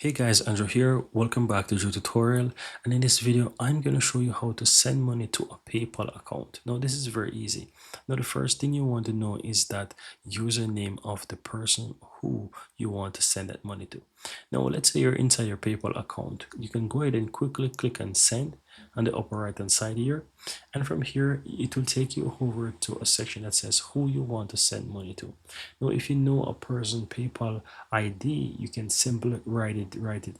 Hey guys, Andrew here. Welcome back to the tutorial, and in this video I'm going to show you how to send money to a PayPal account. Now this is very easy. Now the first thing you want to know is that username of the person who you want to send that money to. Now let's say you're inside your PayPal account. You can go ahead and quickly click on send on the upper right hand side here, and from here it will take you over to a section that says who you want to send money to. Now if you know a person PayPal ID, you can simply write it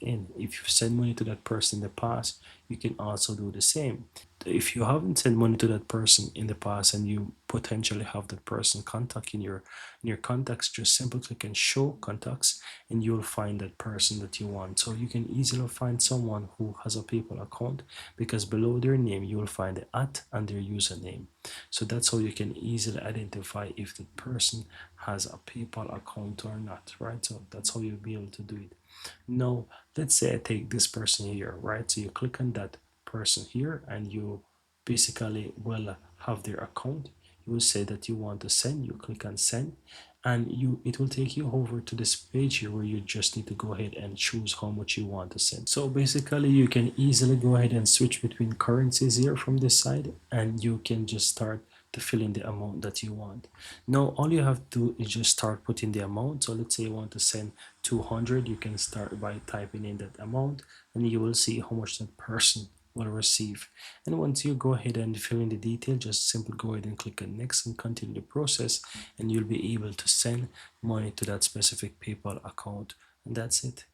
in. If you send money to that person in the past, you can also do the same. If you haven't sent money to that person in the past and you potentially have that person contact in your contacts, just simply click on show contacts and you'll find that person that you want. So you can easily find someone who has a PayPal account because below their name you will find the at and their username. So that's how you can easily identify if the person has a PayPal account or not, right? So that's how you'll be able to do it. Now, let's say I take this person here, right? So you click on that person here and you basically will have their account. You will say that you want to send, you click on send, and it will take you over to this page here where you just need to go ahead and choose how much you want to send. So basically you can easily go ahead and switch between currencies here from this side, and you can just start to fill in the amount that you want. Now all you have to do is just start putting the amount. So let's say you want to send 200. You can start by typing in that amount and you will see how much that person will receive. And once you go ahead and fill in the detail, just simply go ahead and click on next and continue the process, and you'll be able to send money to that specific PayPal account. And that's it.